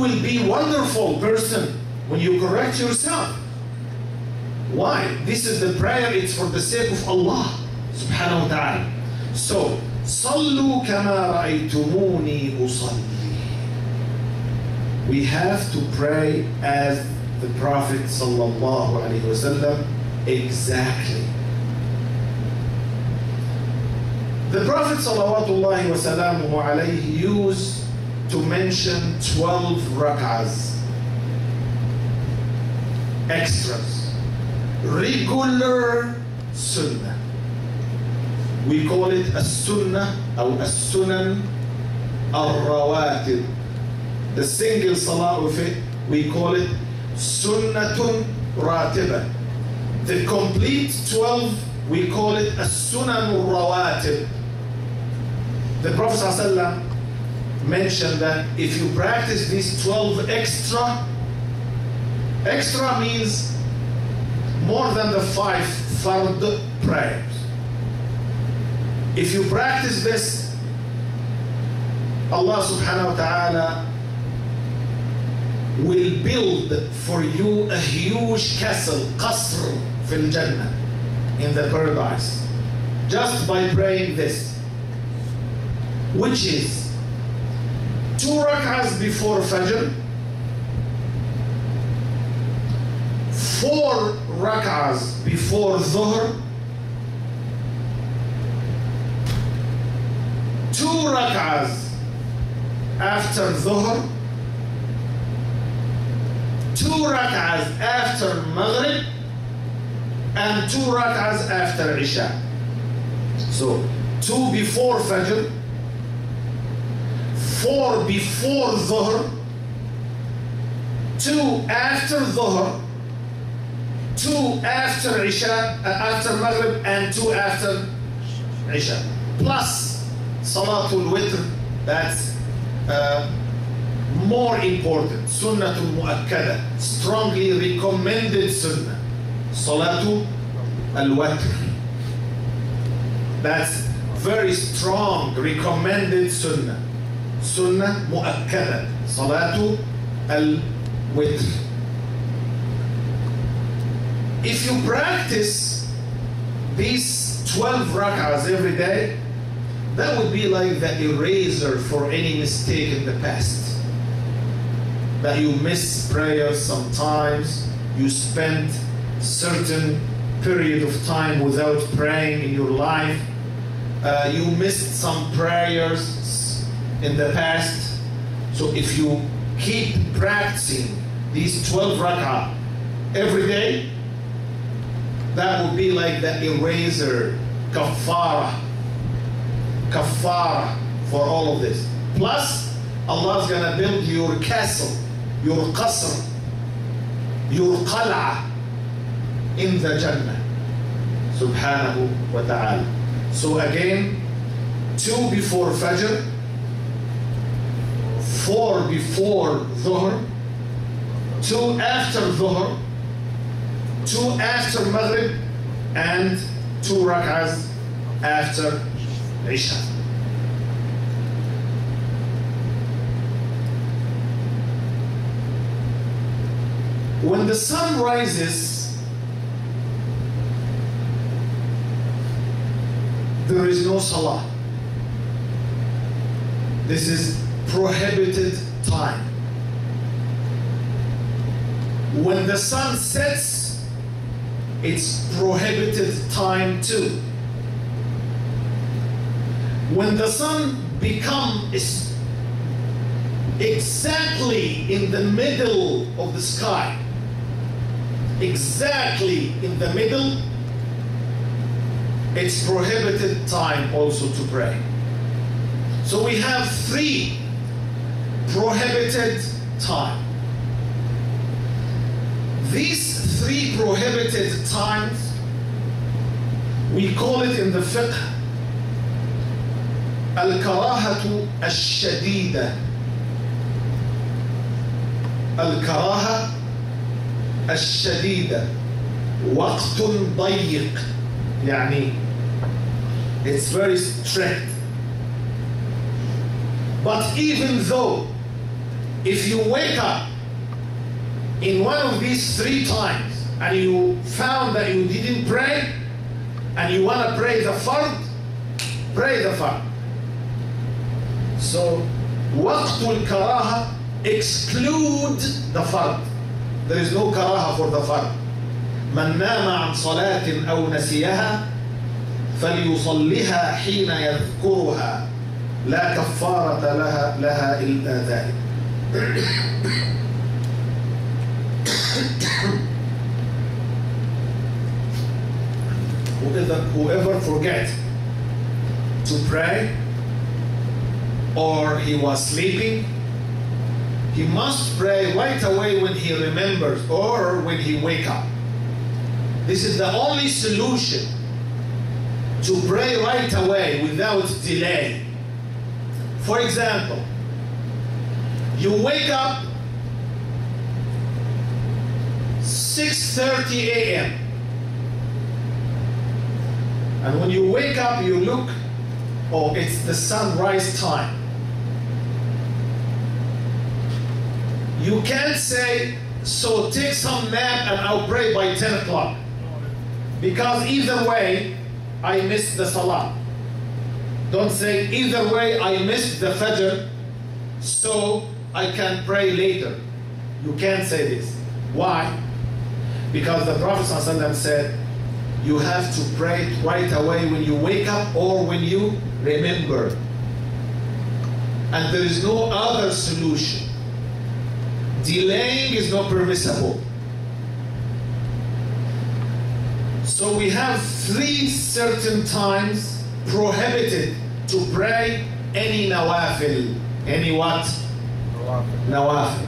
You will be a wonderful person when you correct yourself. Why? This is the prayer, it's for the sake of Allah subhanahu wa ta'ala. So, صَلُّوا كَمَا رَأَيْتُمُونِي أُصَلِّي. We have to pray as the Prophet sallallahu alayhi wa sallam exactly. The Prophet sallallahu wa sallamuhu alayhi used to mention 12 rak'ahs, extras, regular sunnah. We call it as-sunnah or as-sunan al-rawatib. The single salah of it, we call it sunnatun ratiba. The complete 12, we call it as-sunan al-rawatib. The Prophet ﷺ mentioned that if you practice these 12 extra means more than the 5 fard prayers. If you practice this, Allah subhanahu wa ta'ala will build for you a huge castle, qasr fil jannah, in the paradise, just by praying this, which is 2 rak'ahs before Fajr, 4 rak'ahs before Dhuhr, 2 rak'ahs after Dhuhr, 2 rak'ahs after Maghrib, and 2 rak'ahs after Isha. So 2 before Fajr, 4 before Dhuhr, 2 after Dhuhr, 2 after Isha, after Maghrib, and 2 after Isha. Plus Salatul Witr, that's more important. Sunnatul Mu'akkada, strongly recommended sunnah. Salatul Al-Watr, that's very strong recommended sunnah. Sunnah Mu'akkada, Salatul Al-Witr. If you practice these 12 rak'ahs every day, that would be like the eraser for any mistake in the past. That you miss prayers sometimes, you spend certain period of time without praying in your life, you missed some prayers in the past. So if you keep practicing these 12 rak'ah every day, that would be like the eraser, kafara for all of this. Plus, Allah's gonna build your castle, your qasr, your qal'ah in the Jannah, subhanahu wa ta'ala. So again, 2 before Fajr, 4 before Dhuhr, 2 after Dhuhr, 2 after Maghrib, and 2 rak'ahs after Isha. When the sun rises, there is no salah. This is prohibited time. When the sun sets, it's prohibited time too. When the sun becomes exactly in the middle of the sky, exactly in the middle, it's prohibited time also to pray. So we have 3 prohibited time. These 3 prohibited times, we call it in the fiqh al-karahatu al-shadida. Al-karaha al-shadida. Waqtun dayiq. Yani, it's very strict. But even though If you wake up in one of these 3 times and you found that you didn't pray and you want to pray the fard, pray the fard. So وقت الكراهة exclude the fard. There is no karaha for the fard. من نام عن صلاة أو نسيها فليصلها حين يذكرها لا كفارة لها إلا ذلك. Whoever forgets to pray or he was sleeping, he must pray right away when he remembers or when he wakes up. This is the only solution, to pray right away without delay. For example, you wake up 6:30 a.m. and when you wake up you look, oh, it's the sunrise time. You can't say, so take some nap and I'll pray by 10 o'clock. Because either way, I missed the salah. Don't say, either way, I missed the fajr, so I can pray later. You can't say this. Why? Because the Prophet ﷺ said, you have to pray right away when you wake up or when you remember. And there is no other solution. Delaying is not permissible. So we have 3 certain times prohibited to pray any nawafil. Any what? Nawafil.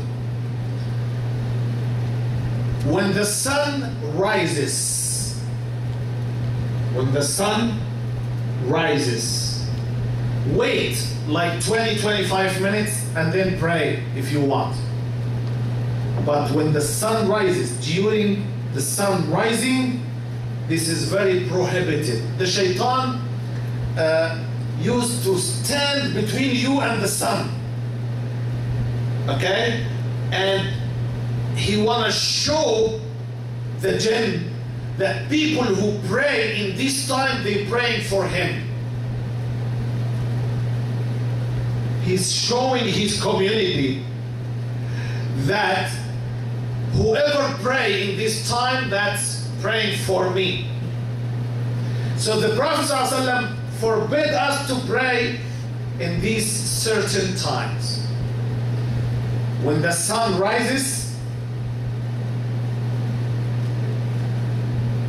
When the sun rises. When the sun rises. Wait like 20-25 minutes and then pray if you want. But when the sun rises, during the sun rising, this is very prohibited. The shaitan used to stand between you and the sun. Okay? And he want to show the jinn that people who pray in this time, they're praying for him. He's showing his community that whoever pray in this time, that's praying for me. So the Prophet ﷺ forbid us to pray in these certain times. When the sun rises,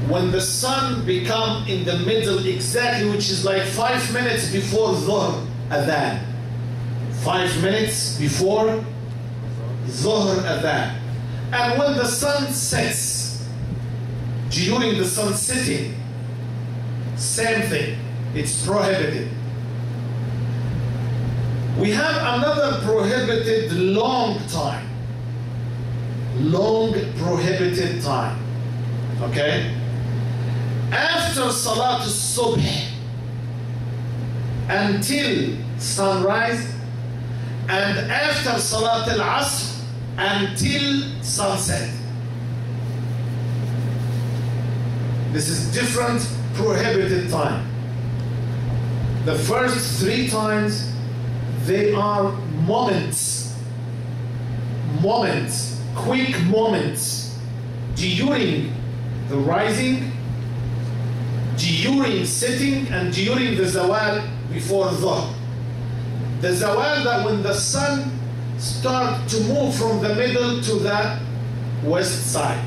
when the sun become in the middle exactly, which is like 5 minutes before Dhuhr Adhan. 5 minutes before Dhuhr Adhan. And when the sun sets, during the sun setting, same thing, it's prohibited. We have another prohibited long time. Long prohibited time. Okay? After Salat al-Subh until sunrise, and after Salat al-Asr until sunset. This is different prohibited time. The first 3 times, they are moments, quick moments, during the rising, during setting, and during the zawal before Dhuhr. The zawal, that when the sun start to move from the middle to the west side.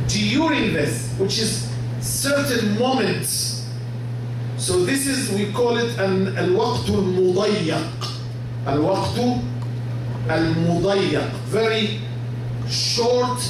During this, which is certain moments. So this is, we call it al-waqtu al-mudayyak. Al-waqtu al-mudayyak. Very short